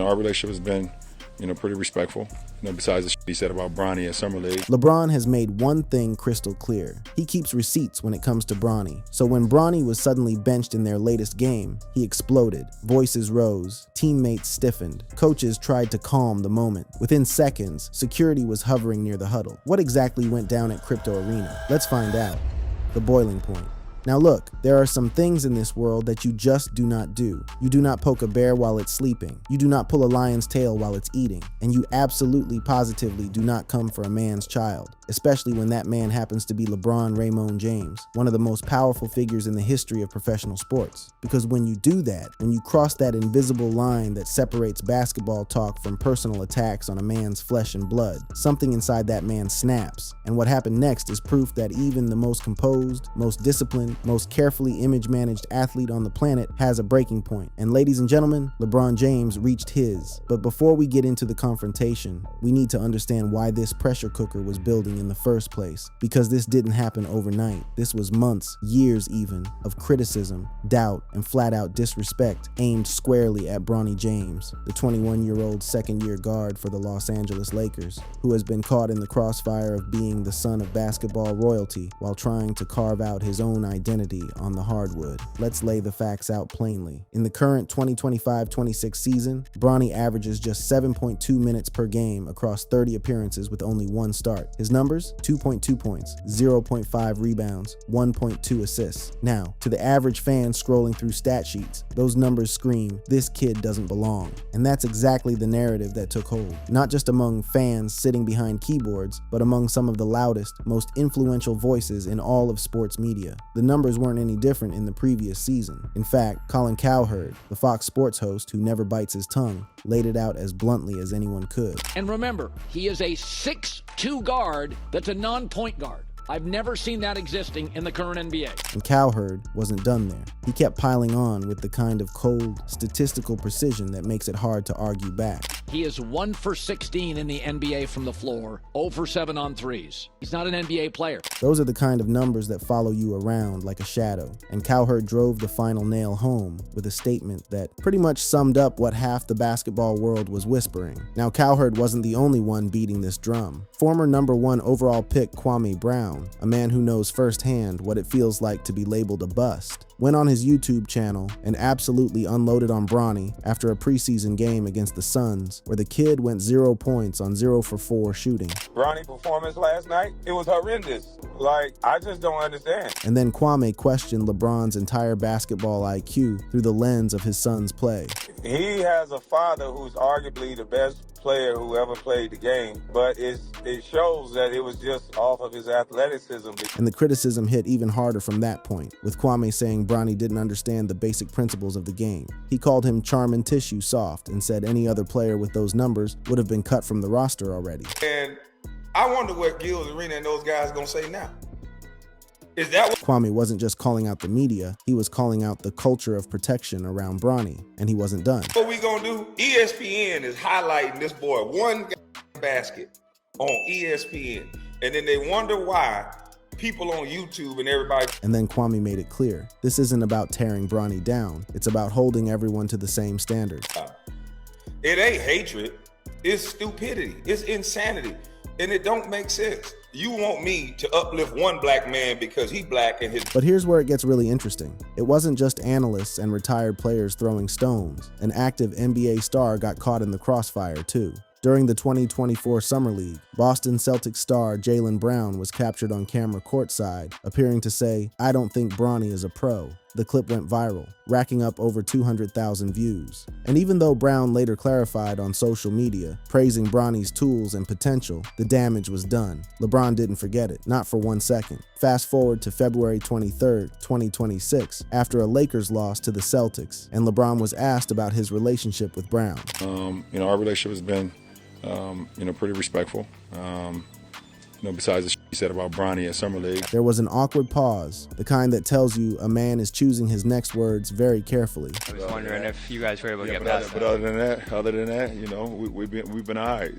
our relationship has been, pretty respectful. Besides the shit he said about Bronny at Summer League. LeBron has made one thing crystal clear. He keeps receipts when it comes to Bronny. So when Bronny was suddenly benched in their latest game, he exploded. Voices rose. Teammates stiffened. Coaches tried to calm the moment. Within seconds, security was hovering near the huddle. What exactly went down at Crypto Arena? Let's find out. The boiling point. Now look, there are some things in this world that you just do not do. You do not poke a bear while it's sleeping. You do not pull a lion's tail while it's eating. And you absolutely positively do not come for a man's child, especially when that man happens to be LeBron Raymond James, one of the most powerful figures in the history of professional sports. Because when you do that, when you cross that invisible line that separates basketball talk from personal attacks on a man's flesh and blood, something inside that man snaps. And what happened next is proof that even the most composed, most disciplined, most carefully image-managed athlete on the planet has a breaking point. And ladies and gentlemen, LeBron James reached his. But before we get into the confrontation, we need to understand why this pressure cooker was building in the first place. Because this didn't happen overnight. This was months, years even, of criticism, doubt, and flat-out disrespect aimed squarely at Bronny James, the 21-year-old second-year guard for the Los Angeles Lakers, who has been caught in the crossfire of being the son of basketball royalty while trying to carve out his own identity on the hardwood. Let's lay the facts out plainly. In the current 2025-26 season, Bronny averages just 7.2 minutes per game across 30 appearances with only one start. His numbers? 2.2 points, 0.5 rebounds, 1.2 assists. Now, to the average fan scrolling through stat sheets, those numbers scream, this kid doesn't belong. And that's exactly the narrative that took hold. Not just among fans sitting behind keyboards, but among some of the loudest, most influential voices in all of sports media. The numbers weren't any different in the previous season. In fact, Colin Cowherd, the Fox Sports host who never bites his tongue, laid it out as bluntly as anyone could. And remember, he is a 6'2" guard that's a non-point guard. I've never seen that existing in the current NBA. And Cowherd wasn't done there. He kept piling on with the kind of cold, statistical precision that makes it hard to argue back. He is 1 for 16 in the NBA from the floor, 0 for 7 on threes. He's not an NBA player. Those are the kind of numbers that follow you around like a shadow. And Cowherd drove the final nail home with a statement that pretty much summed up what half the basketball world was whispering. Now, Cowherd wasn't the only one beating this drum. Former #1 overall pick Kwame Brown, a man who knows firsthand what it feels like to be labeled a bust, went on his YouTube channel and absolutely unloaded on Bronny after a preseason game against the Suns, where the kid went 0 points on 0 for 4 shooting. Bronny performance last night, it was horrendous. I just don't understand. And then Kwame questioned LeBron's entire basketball IQ through the lens of his son's play. He has a father who's arguably the best player who ever played the game, but it shows that it was just off of his athleticism. And the criticism hit even harder from that point, with Kwame saying Bronny didn't understand the basic principles of the game. He called him charm and tissue soft and said any other player with those numbers would have been cut from the roster already. And I wonder what Gil's Arena and those guys gonna say now. Is that what Kwame wasn't just calling out the media, he was calling out the culture of protection around Bronny, and he wasn't done. What we gonna do? ESPN is highlighting this boy one basket on ESPN, and then they wonder why people on YouTube and everybody. And then Kwame made it clear, this isn't about tearing Bronny down, it's about holding everyone to the same standard. It ain't hatred, it's stupidity, it's insanity, and it don't make sense. You want me to uplift one black man because he black and his... But here's where it gets really interesting. It wasn't just analysts and retired players throwing stones. An active NBA star got caught in the crossfire too. During the 2024 Summer League, Boston Celtics star Jaylen Brown was captured on camera courtside, appearing to say, "I don't think Bronny is a pro." The clip went viral, racking up over 200,000 views. And even though Brown later clarified on social media, praising Bronny's tools and potential, the damage was done. LeBron didn't forget it, not for 1 second. Fast forward to February 23rd, 2026, after a Lakers loss to the Celtics, and LeBron was asked about his relationship with Brown. Our relationship has been, pretty respectful. Besides the shit he said about Bronny at Summer League. There was an awkward pause, the kind that tells you a man is choosing his next words very carefully. I was wondering if you guys were able to get past that. But other than that, we've been all right,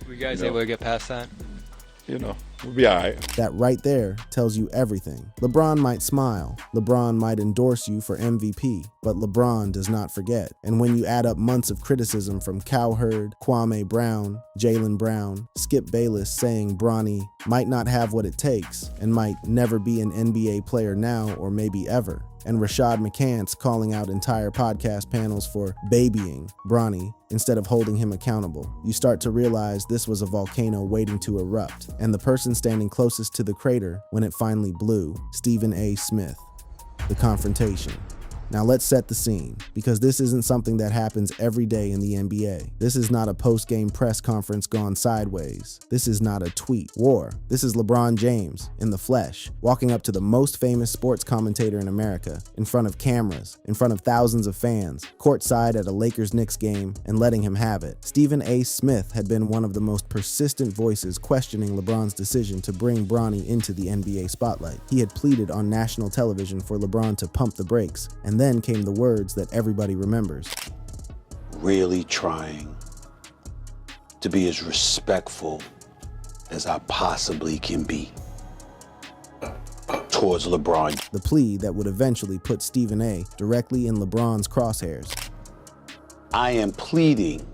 Were you guys able to get past that? we'll be all right. That right there tells you everything. LeBron might smile, LeBron might endorse you for MVP, but LeBron does not forget. And when you add up months of criticism from Cowherd, Kwame Brown, Jaylen Brown, Skip Bayless saying Bronny might not have what it takes and might never be an NBA player now or maybe ever, and Rashad McCants calling out entire podcast panels for babying Bronny instead of holding him accountable, you start to realize this was a volcano waiting to erupt, and the person standing closest to the crater when it finally blew, Stephen A. Smith. The confrontation. Now let's set the scene, because this isn't something that happens every day in the NBA. This is not a post-game press conference gone sideways. This is not a tweet war. This is LeBron James, in the flesh, walking up to the most famous sports commentator in America, in front of cameras, in front of thousands of fans, courtside at a Lakers-Knicks game, and letting him have it. Stephen A. Smith had been one of the most persistent voices questioning LeBron's decision to bring Bronny into the NBA spotlight. He had pleaded on national television for LeBron to pump the brakes, and then came the words that everybody remembers. Really trying to be as respectful as I possibly can be towards LeBron. The plea that would eventually put Stephen A. directly in LeBron's crosshairs. I am pleading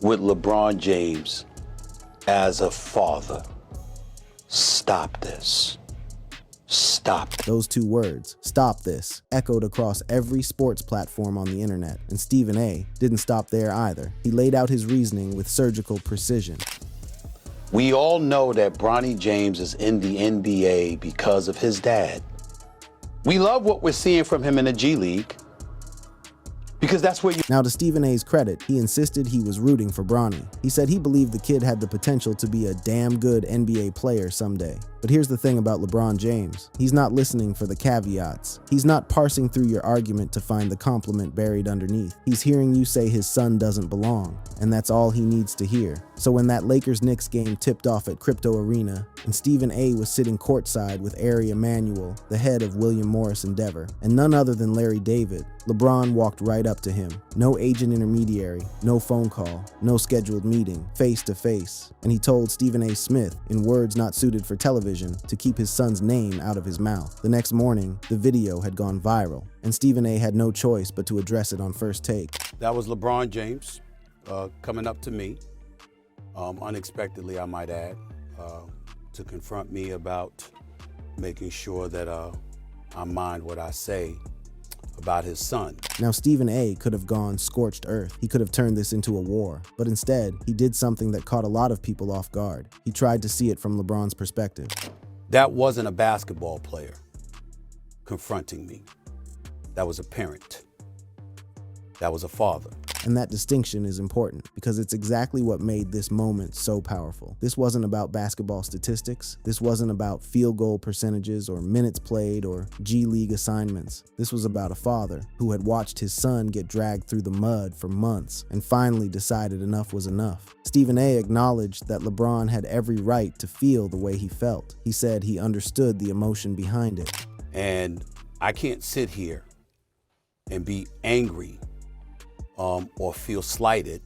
with LeBron James as a father. Stop this. Stop. Those two words, stop this, echoed across every sports platform on the internet, and Stephen A. didn't stop there either. He laid out his reasoning with surgical precision. We all know that Bronny James is in the NBA because of his dad. We love what we're seeing from him in the G League, because that's where you... Now, to Stephen A.'s credit, he insisted he was rooting for Bronny. He said he believed the kid had the potential to be a damn good NBA player someday. But here's the thing about LeBron James. He's not listening for the caveats. He's not parsing through your argument to find the compliment buried underneath. He's hearing you say his son doesn't belong, and that's all he needs to hear. So when that Lakers-Knicks game tipped off at Crypto Arena, and Stephen A. was sitting courtside with Ari Emanuel, the head of William Morris Endeavor, and none other than Larry David, LeBron walked right up to him. No agent intermediary, no phone call, no scheduled meeting, face to face. And he told Stephen A. Smith, in words not suited for television, to keep his son's name out of his mouth. The next morning, the video had gone viral, and Stephen A. had no choice but to address it on First Take. That was LeBron James coming up to me, unexpectedly I might add, to confront me about making sure that I mind what I say about his son. Now, Stephen A. could have gone scorched earth. He could have turned this into a war. But instead, he did something that caught a lot of people off guard. He tried to see it from LeBron's perspective. That wasn't a basketball player confronting me. That was a parent. That was a father. And that distinction is important because it's exactly what made this moment so powerful. This wasn't about basketball statistics. This wasn't about field goal percentages or minutes played or G League assignments. This was about a father who had watched his son get dragged through the mud for months and finally decided enough was enough. Stephen A. acknowledged that LeBron had every right to feel the way he felt. He said he understood the emotion behind it. And I can't sit here and be angry or feel slighted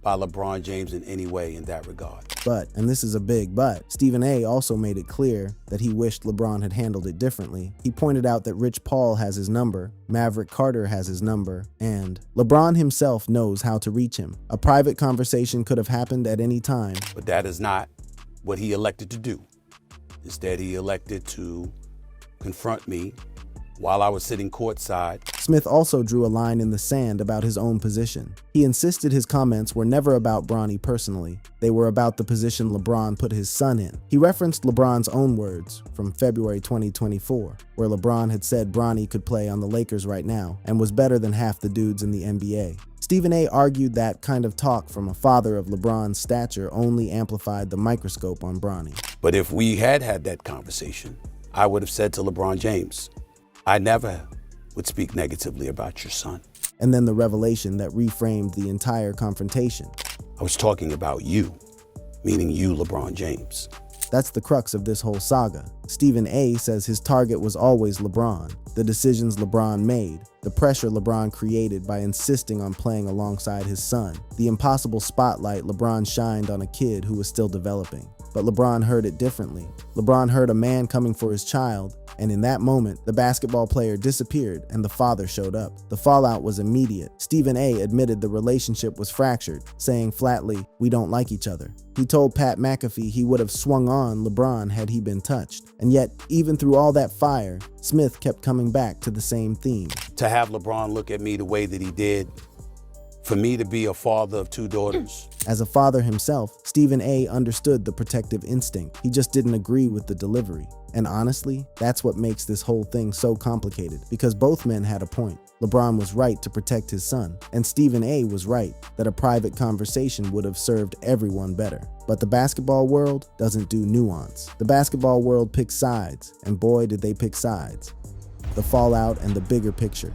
by LeBron James in any way in that regard. But, and this is a big but, Stephen A. also made it clear that he wished LeBron had handled it differently. He pointed out that Rich Paul has his number, Maverick Carter has his number, and LeBron himself knows how to reach him. A private conversation could have happened at any time. But that is not what he elected to do. Instead, he elected to confront me while I was sitting courtside. Smith also drew a line in the sand about his own position. He insisted his comments were never about Bronny personally. They were about the position LeBron put his son in. He referenced LeBron's own words from February 2024, where LeBron had said Bronny could play on the Lakers right now and was better than half the dudes in the NBA. Stephen A. argued that kind of talk from a father of LeBron's stature only amplified the microscope on Bronny. But if we had had that conversation, I would have said to LeBron James, I never would speak negatively about your son. And then the revelation that reframed the entire confrontation. I was talking about you, meaning you, LeBron James. That's the crux of this whole saga. Stephen A. says his target was always LeBron, the decisions LeBron made, the pressure LeBron created by insisting on playing alongside his son, the impossible spotlight LeBron shined on a kid who was still developing. but LeBron heard it differently. LeBron heard a man coming for his child, and in that moment, the basketball player disappeared and the father showed up. The fallout was immediate. Stephen A. admitted the relationship was fractured, saying flatly, "We don't like each other." He told Pat McAfee he would have swung on LeBron had he been touched. And yet, even through all that fire, Smith kept coming back to the same theme. To have LeBron look at me the way that he did, for me to be a father of 2 daughters. As a father himself, Stephen A. understood the protective instinct. He just didn't agree with the delivery. And honestly, that's what makes this whole thing so complicated, because both men had a point. LeBron was right to protect his son, and Stephen A. was right that a private conversation would have served everyone better. But the basketball world doesn't do nuance. The basketball world picks sides, and boy did they pick sides. The fallout and the bigger picture.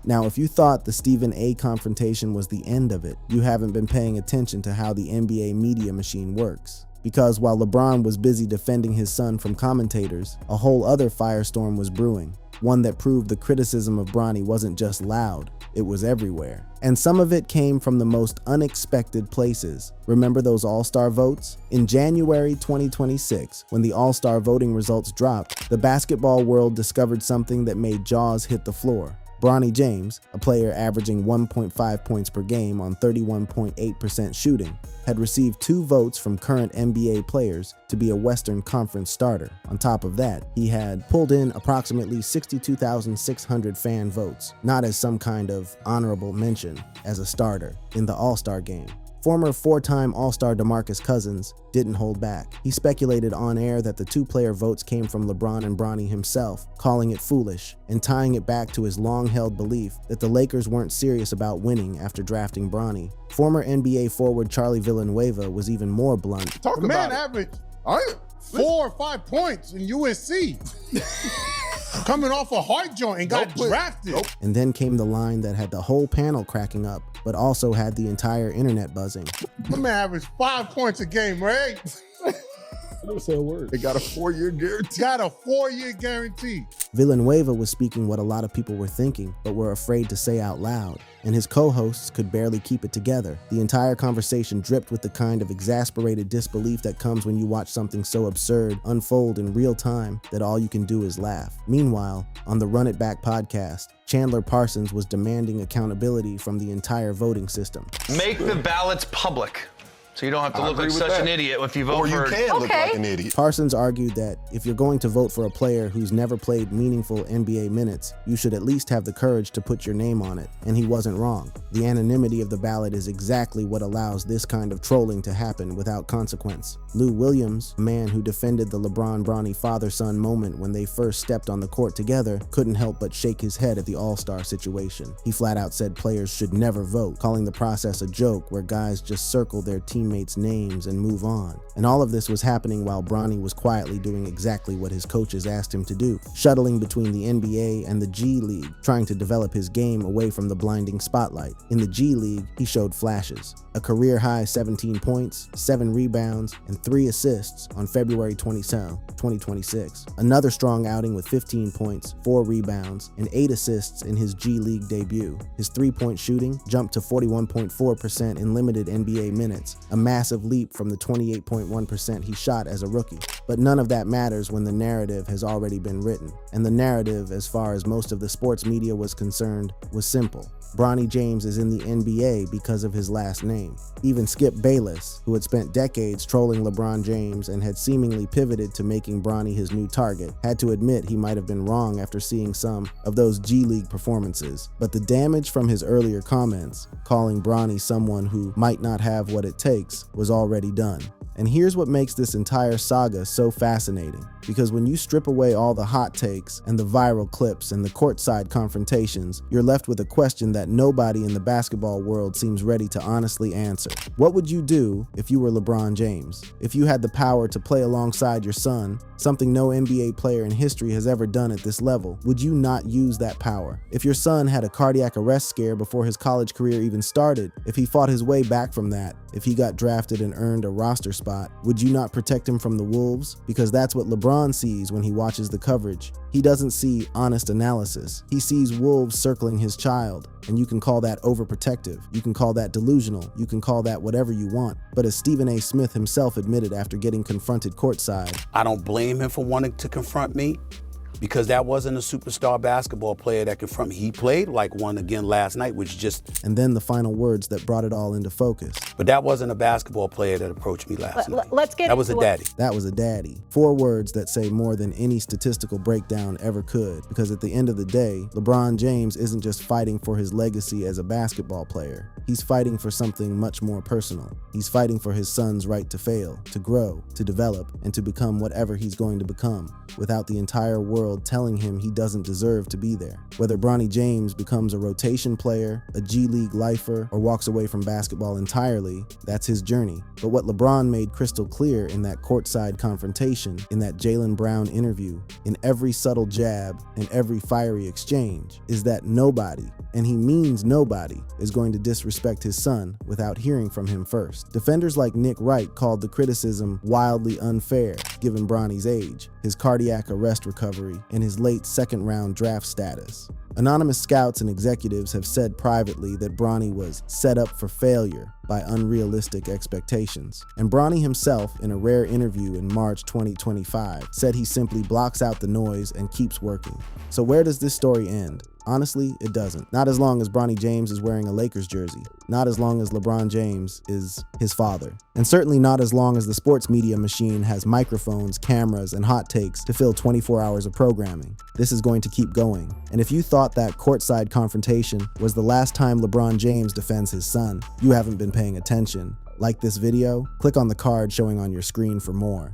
Now, if you thought the Stephen A. confrontation was the end of it, you haven't been paying attention to how the NBA media machine works. Because while LeBron was busy defending his son from commentators, a whole other firestorm was brewing. One that proved the criticism of Bronny wasn't just loud, it was everywhere. And some of it came from the most unexpected places. Remember those All-Star votes? In January 2026, when the All-Star voting results dropped, the basketball world discovered something that made jaws hit the floor. Bronny James, a player averaging 1.5 points per game on 31.8% shooting, had received 2 votes from current NBA players to be a Western Conference starter. On top of that, he had pulled in approximately 62,600 fan votes, not as some kind of honorable mention, as a starter in the All-Star game. Former 4-time All-Star DeMarcus Cousins didn't hold back. He speculated on air that the 2-player votes came from LeBron and Bronny himself, calling it foolish and tying it back to his long-held belief that the Lakers weren't serious about winning after drafting Bronny. Former NBA forward Charlie Villanueva was even more blunt. The man averaged 4 or 5 points in USC. Coming off a hard joint and got drafted. And then came the line that had the whole panel cracking up, but also had the entire internet buzzing. The man averaged 5 points a game, right? I never said a word. They got a 4-year guarantee. Got a 4-year guarantee. Villanueva was speaking what a lot of people were thinking, but were afraid to say out loud, and his co-hosts could barely keep it together. The entire conversation dripped with the kind of exasperated disbelief that comes when you watch something so absurd unfold in real time that all you can do is laugh. Meanwhile, on the Run It Back podcast, Chandler Parsons was demanding accountability from the entire voting system. Make the ballots public, so you don't have to look like such an idiot if you vote for... Or you can look like an idiot. Parsons argued that if you're going to vote for a player who's never played meaningful NBA minutes, you should at least have the courage to put your name on it, and he wasn't wrong. The anonymity of the ballot is exactly what allows this kind of trolling to happen without consequence. Lou Williams, a man who defended the LeBron-Bronny father-son moment when they first stepped on the court together, couldn't help but shake his head at the All-Star situation. He flat out said players should never vote, calling the process a joke where guys just circle their teammates' names and move on. And all of this was happening while Bronny was quietly doing exactly what his coaches asked him to do, shuttling between the NBA and the G League, trying to develop his game away from the blinding spotlight. In the G League, he showed flashes. A career-high 17 points, 7 rebounds, and 3 assists on February 27, 2026. Another strong outing with 15 points, 4 rebounds, and 8 assists in his G League debut. His 3-point shooting jumped to 41.4% in limited NBA minutes, a massive leap from the 28.1% he shot as a rookie. But none of that matters when the narrative has already been written. And the narrative, as far as most of the sports media was concerned, was simple. Bronny James is in the NBA because of his last name. Even Skip Bayless, who had spent decades trolling LeBron James and had seemingly pivoted to making Bronny his new target, had to admit he might have been wrong after seeing some of those G League performances. But the damage from his earlier comments, calling Bronny someone who might not have what it takes, was already done. And here's what makes this entire saga so fascinating. Because when you strip away all the hot takes and the viral clips and the courtside confrontations, you're left with a question that nobody in the basketball world seems ready to honestly answer. What would you do if you were LeBron James? If you had the power to play alongside your son, something no NBA player in history has ever done at this level, would you not use that power? If your son had a cardiac arrest scare before his college career even started, if he fought his way back from that, if he got drafted and earned a roster spot spot, would you not protect him from the wolves? Because that's what LeBron sees when he watches the coverage. He doesn't see honest analysis. He sees wolves circling his child. And you can call that overprotective. You can call that delusional. You can call that whatever you want. But as Stephen A. Smith himself admitted after getting confronted courtside, I don't blame him for wanting to confront me, because that wasn't a superstar basketball player that confronted me. He played like one again last night, which just... And then the final words that brought it all into focus. But that wasn't a basketball player that approached me last night. Let's get That was a daddy. That was a daddy. 4 words that say more than any statistical breakdown ever could. Because at the end of the day, LeBron James isn't just fighting for his legacy as a basketball player. He's fighting for something much more personal. He's fighting for his son's right to fail, to grow, to develop, and to become whatever he's going to become, without the entire world telling him he doesn't deserve to be there. Whether Bronny James becomes a rotation player, a G League lifer, or walks away from basketball entirely, that's his journey. But what LeBron made crystal clear in that courtside confrontation, in that Jaylen Brown interview, in every subtle jab, in every fiery exchange, is that nobody, and he means nobody, is going to disrespect his son without hearing from him first. Defenders like Nick Wright called the criticism wildly unfair, given Bronny's age, his cardiac arrest recovery, and his late second-round draft status. Anonymous scouts and executives have said privately that Bronny was set up for failure by unrealistic expectations. And Bronny himself, in a rare interview in March 2025, said he simply blocks out the noise and keeps working. So where does this story end? Honestly, it doesn't. Not as long as Bronny James is wearing a Lakers jersey. Not as long as LeBron James is his father. And certainly not as long as the sports media machine has microphones, cameras, and hot takes to fill 24 hours of programming. This is going to keep going. And if you thought that courtside confrontation was the last time LeBron James defends his son, you haven't been paying attention. Like this video? Click on the card showing on your screen for more.